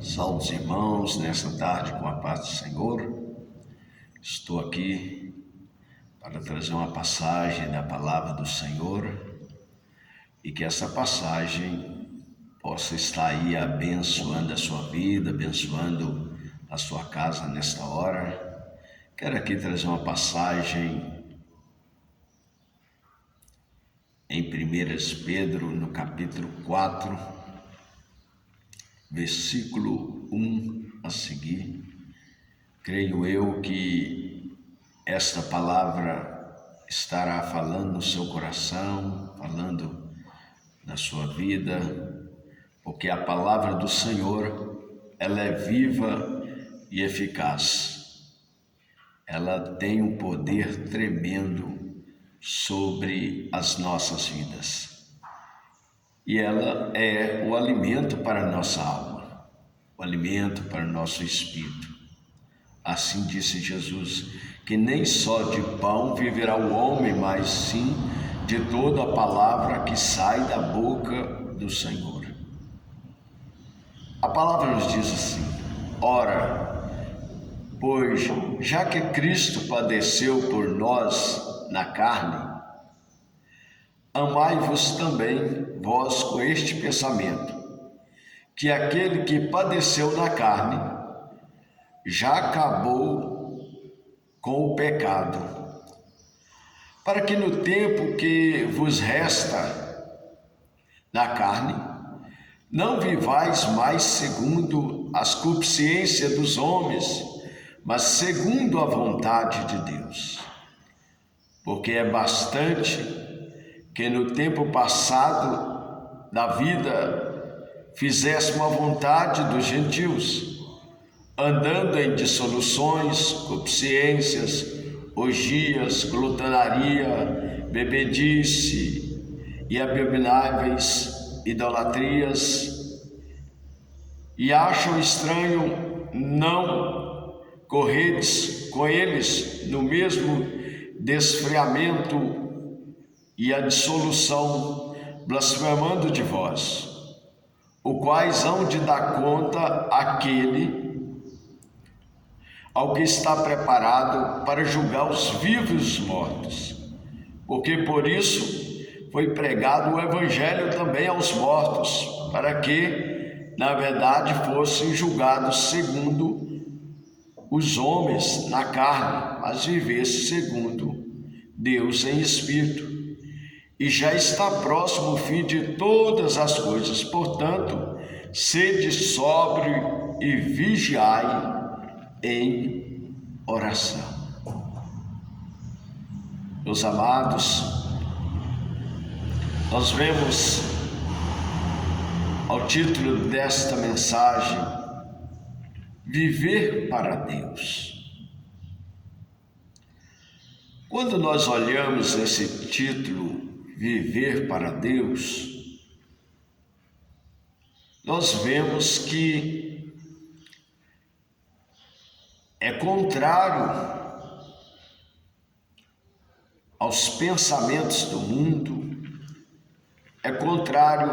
Salve os irmãos, nesta tarde com a paz do Senhor. Estou aqui para trazer uma passagem da palavra do Senhor e que essa passagem possa estar aí abençoando a sua vida, abençoando a sua casa nesta hora. Quero aqui trazer uma passagem em 1 Pedro, no capítulo 4, versículo 1 a seguir. Creio eu que esta palavra estará falando no seu coração, falando na sua vida, porque a palavra do Senhor, ela é viva e eficaz. Ela tem um poder tremendo sobre as nossas vidas. E ela é o alimento para a nossa alma, o alimento para o nosso espírito. Assim disse Jesus, que nem só de pão viverá o homem, mas sim de toda a palavra que sai da boca do Senhor. A palavra nos diz assim: ora, pois já que Cristo padeceu por nós na carne, amai-vos também vós com este pensamento, que aquele que padeceu na carne já acabou com o pecado, para que no tempo que vos resta na carne, não vivais mais segundo as concupiscências dos homens, mas segundo a vontade de Deus. Porque é bastante que no tempo passado da vida fizéssemos a vontade dos gentios, andando em dissoluções, concupiscências, orgias, glutonaria, bebedice e abomináveis idolatrias, e acham estranho não corredes com eles no mesmo desfriamento e a dissolução, blasfemando de vós, o quais hão de dar conta àquele ao que está preparado para julgar os vivos e os mortos, porque por isso foi pregado o evangelho também aos mortos, para que, na verdade, fossem julgados segundo os homens na carne, mas vivessem segundo Deus em espírito. E já está próximo o fim de todas as coisas, portanto, sede sóbrio e vigiai em oração. Meus amados, nós vemos ao título desta mensagem, viver para Deus. Quando nós olhamos esse título, viver para Deus, nós vemos que é contrário aos pensamentos do mundo, é contrário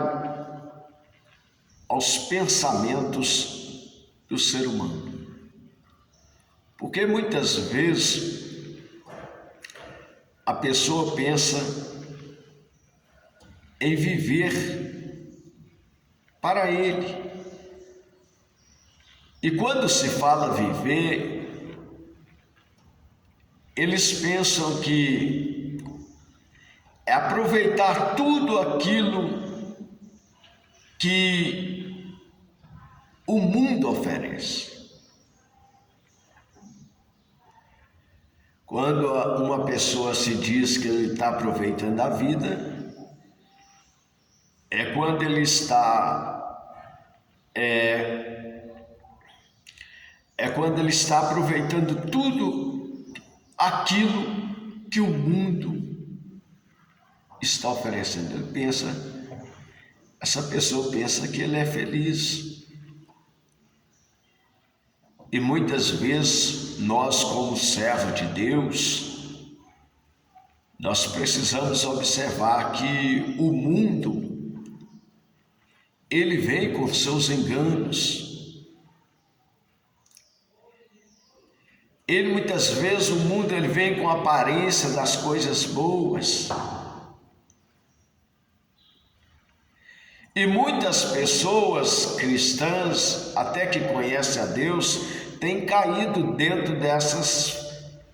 aos pensamentos do ser humano. Porque muitas vezes a pessoa pensa em viver para ele. E quando se fala viver, eles pensam que é aproveitar tudo aquilo que o mundo oferece. Quando uma pessoa se diz que ele está aproveitando a vida, é quando ele está quando ele está aproveitando tudo aquilo que o mundo está oferecendo. Essa pessoa pensa que ele é feliz. E muitas vezes nós, como servo de Deus, nós precisamos observar que o mundo, ele vem com seus enganos, Ele muitas vezes, o mundo ele vem com a aparência das coisas boas. E muitas pessoas cristãs, até que conhecem a Deus, têm caído dentro dessas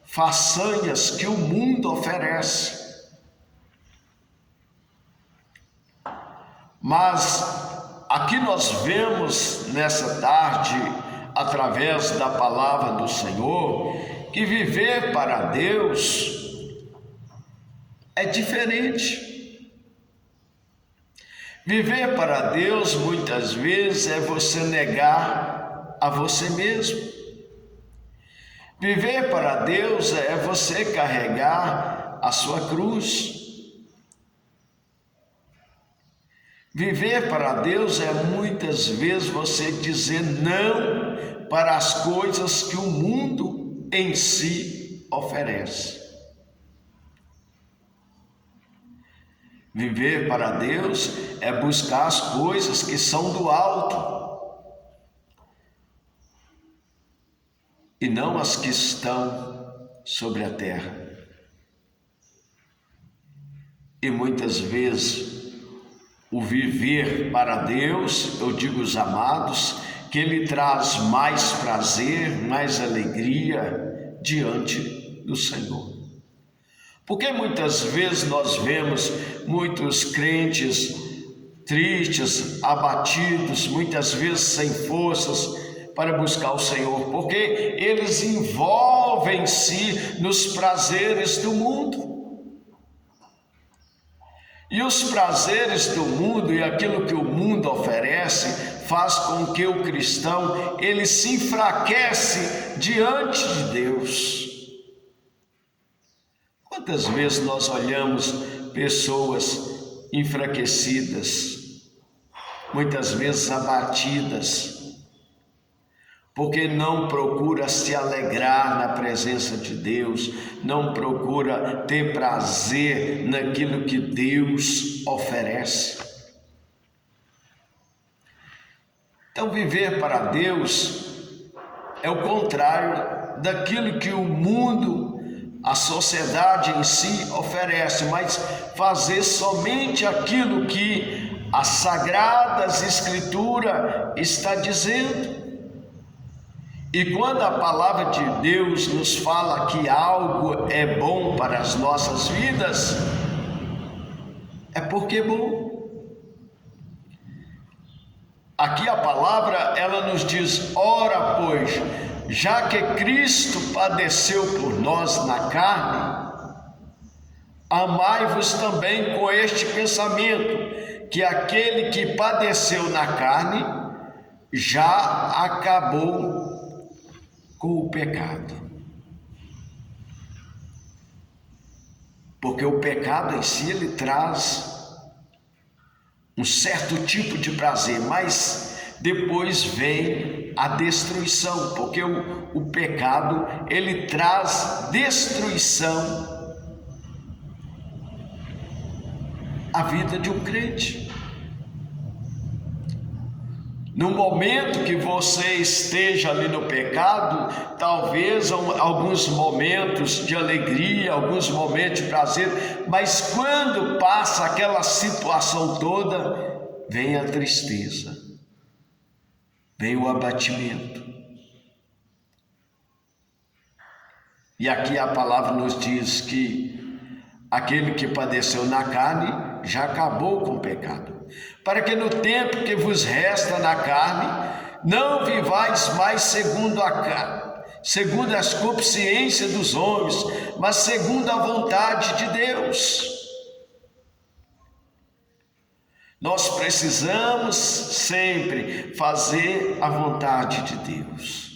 façanhas que o mundo oferece. Mas aqui nós vemos nessa tarde, através da palavra do Senhor, que viver para Deus é diferente. Viver para Deus muitas vezes é você negar a você mesmo. Viver para Deus é você carregar a sua cruz. Viver para Deus é muitas vezes você dizer não para as coisas que o mundo em si oferece. Viver para Deus é buscar as coisas que são do alto e não as que estão sobre a terra. E muitas vezes o viver para Deus, eu digo os amados, que Ele traz mais prazer, mais alegria diante do Senhor. Porque muitas vezes nós vemos muitos crentes tristes, abatidos, muitas vezes sem forças para buscar o Senhor, porque eles envolvem-se nos prazeres do mundo. E os prazeres do mundo e aquilo que o mundo oferece faz com que o cristão ele se enfraquece diante de Deus. Quantas vezes nós olhamos pessoas enfraquecidas, muitas vezes abatidas, porque não procura se alegrar na presença de Deus, não procura ter prazer naquilo que Deus oferece. Então, viver para Deus é o contrário daquilo que o mundo, a sociedade em si oferece, mas fazer somente aquilo que as Sagradas Escrituras está dizendo. E quando a palavra de Deus nos fala que algo é bom para as nossas vidas, é porque é bom. Aqui a palavra, ela nos diz: ora, pois, já que Cristo padeceu por nós na carne, amai-vos também com este pensamento, que aquele que padeceu na carne já acabou com o pecado. Porque o pecado em si, ele traz um certo tipo de prazer, mas depois vem a destruição, porque o pecado, ele traz destruição à vida de um crente. No momento que você esteja ali no pecado, talvez alguns momentos de alegria, alguns momentos de prazer, mas quando passa aquela situação toda, vem a tristeza, vem o abatimento. E aqui a palavra nos diz que aquele que padeceu na carne já acabou com o pecado, para que no tempo que vos resta na carne, não vivais mais segundo a carne, segundo as consciências dos homens, mas segundo a vontade de Deus. Nós precisamos sempre fazer a vontade de Deus.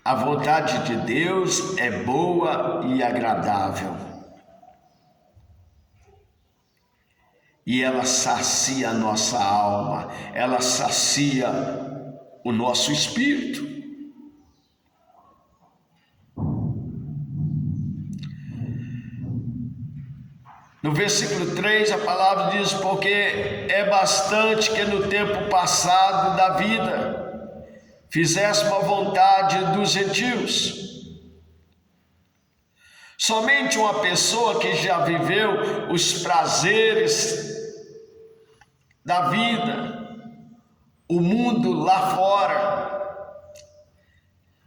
A vontade de Deus é boa e agradável. E ela sacia a nossa alma, ela sacia o nosso espírito. No versículo 3 a palavra diz: porque é bastante que no tempo passado da vida fizéssemos a vontade dos gentios. Somente uma pessoa que já viveu os prazeres da vida, o mundo lá fora,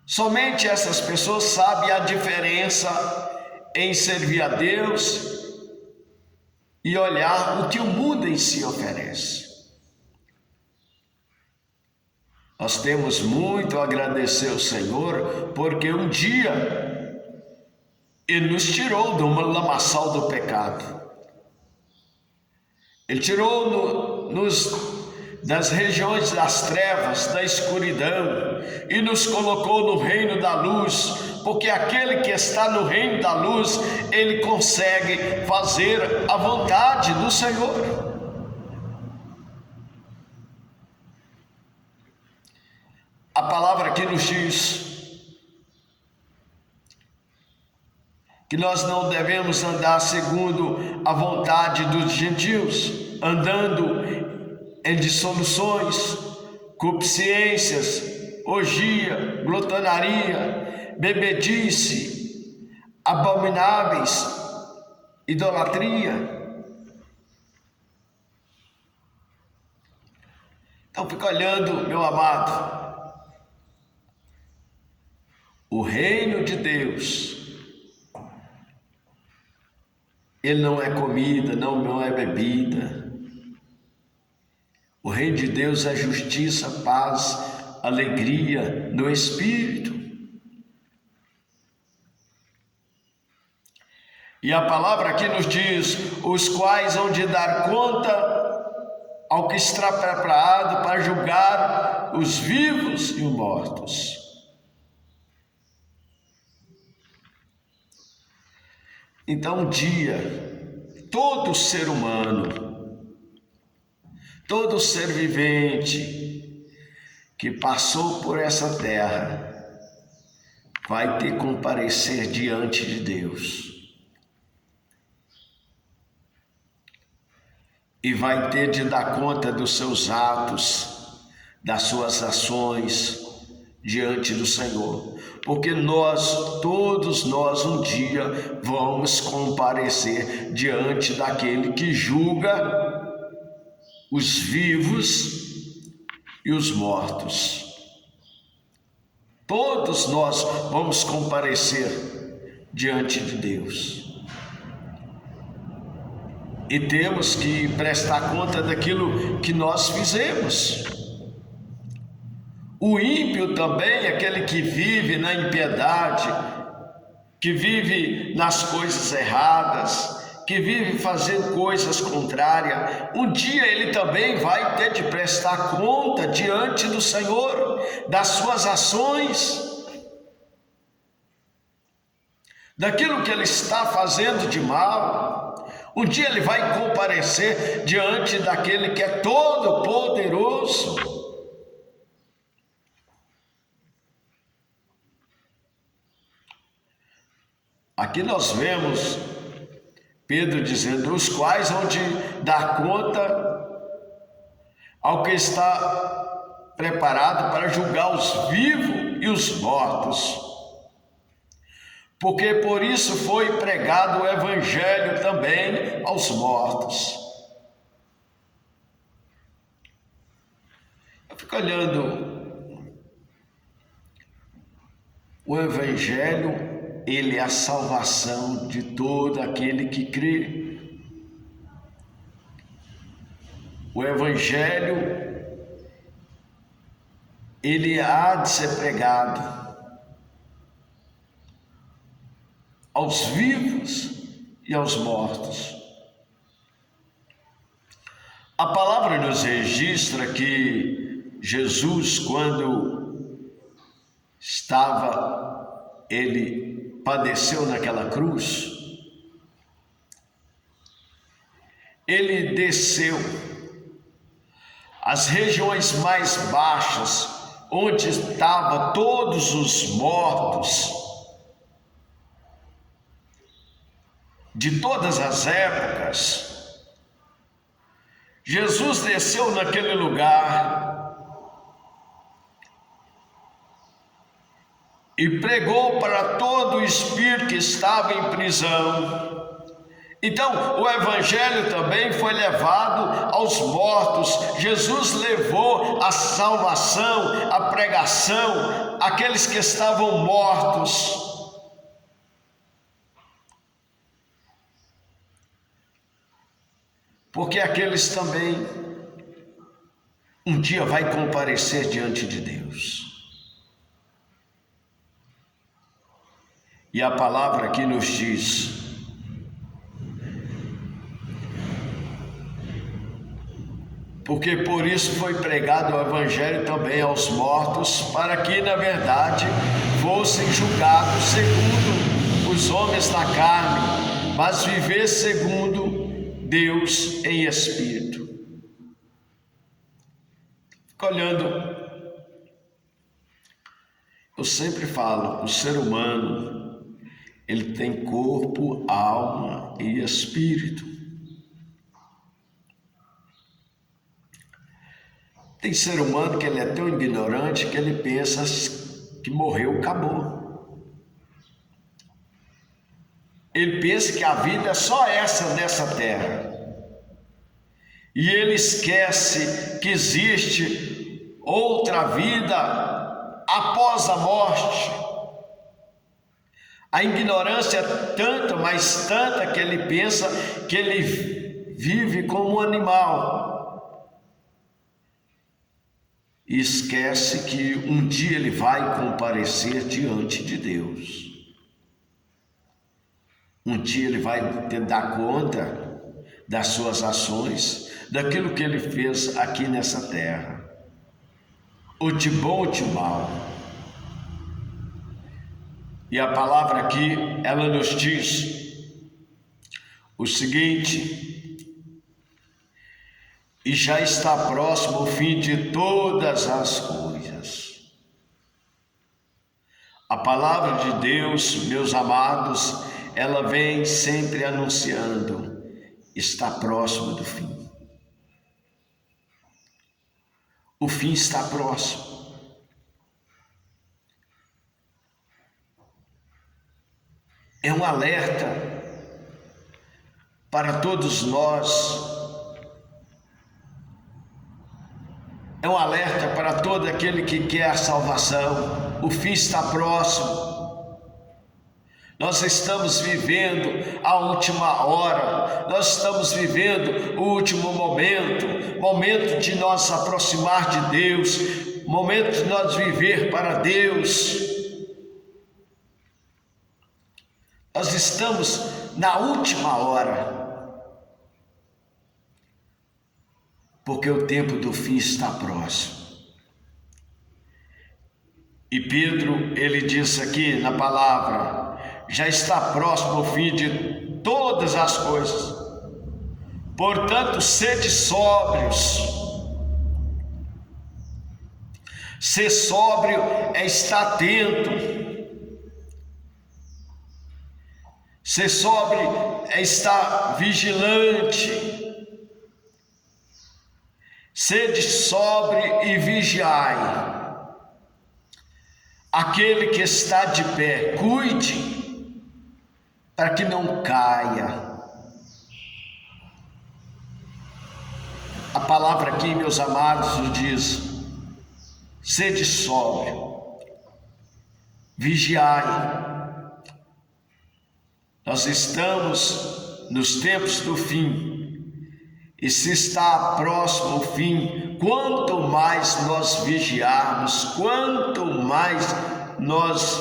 somente essas pessoas sabem a diferença em servir a Deus e olhar o que o mundo em si oferece. Nós temos muito a agradecer ao Senhor, porque um dia Ele nos tirou do lamaçal do pecado. Ele tirou-nos das regiões das trevas, da escuridão, e nos colocou no reino da luz, porque aquele que está no reino da luz, ele consegue fazer a vontade do Senhor. A palavra aqui nos diz que nós não devemos andar segundo a vontade dos gentios, andando em dissoluções, concupiscências, orgia, glutonaria, bebedice, abomináveis, idolatria. Então fica olhando, meu amado, o reino de Deus, ele não é comida, não é bebida. O reino de Deus é justiça, paz, alegria no Espírito. E a palavra aqui nos diz: os quais hão de dar conta ao que está preparado para julgar os vivos e os mortos. Então, um dia, todo ser humano, todo ser vivente que passou por essa terra vai ter que comparecer diante de Deus e vai ter de dar conta dos seus atos, das suas ações diante do Senhor, porque todos nós um dia vamos comparecer diante daquele que julga os vivos e os mortos. Todos nós vamos comparecer diante de Deus e temos que prestar conta daquilo que nós fizemos. O ímpio também, aquele que vive na impiedade, que vive nas coisas erradas, que vive fazendo coisas contrárias, um dia ele também vai ter de prestar conta diante do Senhor das suas ações, daquilo que ele está fazendo de mal. Um dia ele vai comparecer diante daquele que é todo poderoso. Aqui nós vemos Pedro dizendo: os quais hão de dar conta ao que está preparado para julgar os vivos e os mortos. Porque por isso foi pregado o evangelho também aos mortos. Eu fico olhando o evangelho. Ele é a salvação de todo aquele que crê. O Evangelho, ele há de ser pregado aos vivos e aos mortos. A palavra nos registra que Jesus, quando ele padeceu naquela cruz, ele desceu às regiões mais baixas, onde estavam todos os mortos de todas as épocas. Jesus desceu naquele lugar e pregou para todo o espírito que estava em prisão. Então, o evangelho também foi levado aos mortos. Jesus levou a salvação, a pregação àqueles que estavam mortos. Porque aqueles também um dia vai comparecer diante de Deus. E a palavra aqui nos diz: porque por isso foi pregado o evangelho também aos mortos, para que na verdade fossem julgados segundo os homens da carne, mas viver segundo Deus em espírito. Fica olhando. Eu sempre falo, o ser humano, ele tem corpo, alma e espírito. Tem ser humano que ele é tão ignorante que ele pensa que morreu, acabou. Ele pensa que a vida é só essa nessa terra. E ele esquece que existe outra vida após a morte. A ignorância é tanta, mas tanta, que ele pensa que ele vive como um animal. E esquece que um dia ele vai comparecer diante de Deus. Um dia ele vai ter dar conta das suas ações, daquilo que ele fez aqui nessa terra, ou de bom ou de mal. E a palavra aqui, ela nos diz o seguinte: e já está próximo o fim de todas as coisas. A palavra de Deus, meus amados, ela vem sempre anunciando: está próximo do fim. O fim está próximo. É um alerta para todos nós. É um alerta para todo aquele que quer a salvação. O fim está próximo. Nós estamos vivendo a última hora. Nós estamos vivendo o último momento de nós aproximar de Deus, momento de nós viver para Deus. Nós estamos na última hora. Porque o tempo do fim está próximo. E Pedro, ele disse aqui na palavra: já está próximo o fim de todas as coisas. Portanto, sede sóbrios. Ser sóbrio é estar atento. Ser sóbrio é estar vigilante. Sede sóbrio e vigiai. Aquele que está de pé, cuide para que não caia. A palavra aqui, meus amados, nos diz: sede sóbrio, vigiai. Nós estamos nos tempos do fim. E se está próximo o fim, quanto mais nós vigiarmos, quanto mais nós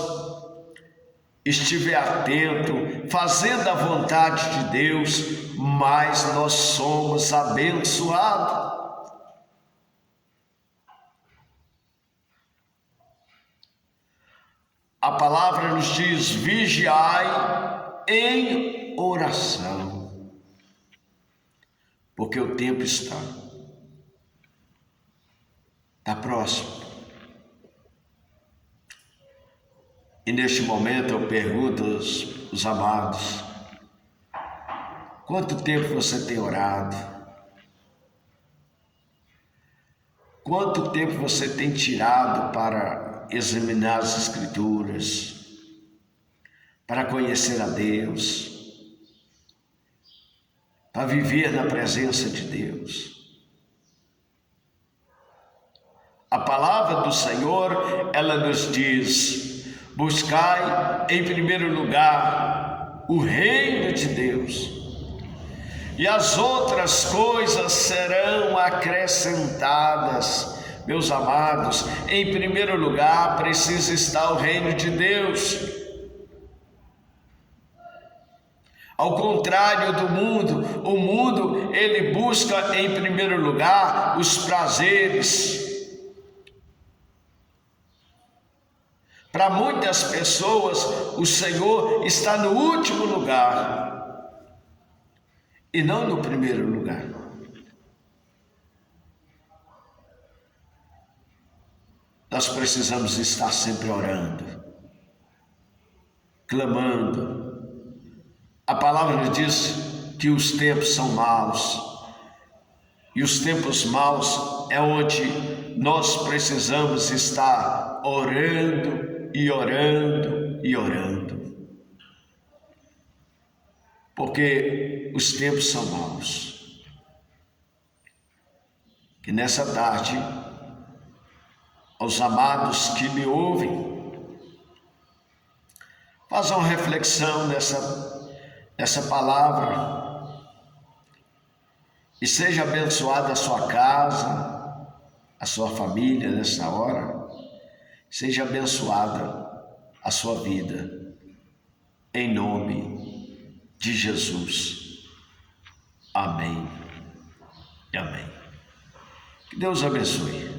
estiver atento, fazendo a vontade de Deus, mais nós somos abençoados. A palavra nos diz: vigiai em oração. Porque o tempo está próximo. E neste momento eu pergunto aos amados: quanto tempo você tem orado? Quanto tempo você tem tirado para examinar as Escrituras, para conhecer a Deus, para viver na presença de Deus. A palavra do Senhor, ela nos diz: buscai em primeiro lugar o reino de Deus, e as outras coisas serão acrescentadas. Meus amados, em primeiro lugar precisa estar o reino de Deus. Ao contrário do mundo, o mundo ele busca em primeiro lugar os prazeres. Para muitas pessoas, o Senhor está no último lugar e não no primeiro lugar. Nós precisamos estar sempre orando, clamando. A palavra nos diz que os tempos são maus, e os tempos maus é onde nós precisamos estar orando e orando e orando, porque os tempos são maus. Que nessa tarde, aos amados que me ouvem, façam reflexão nessa palavra e seja abençoada a sua casa, a sua família nessa hora, seja abençoada a sua vida, em nome de Jesus. Amém e amém. Que Deus abençoe.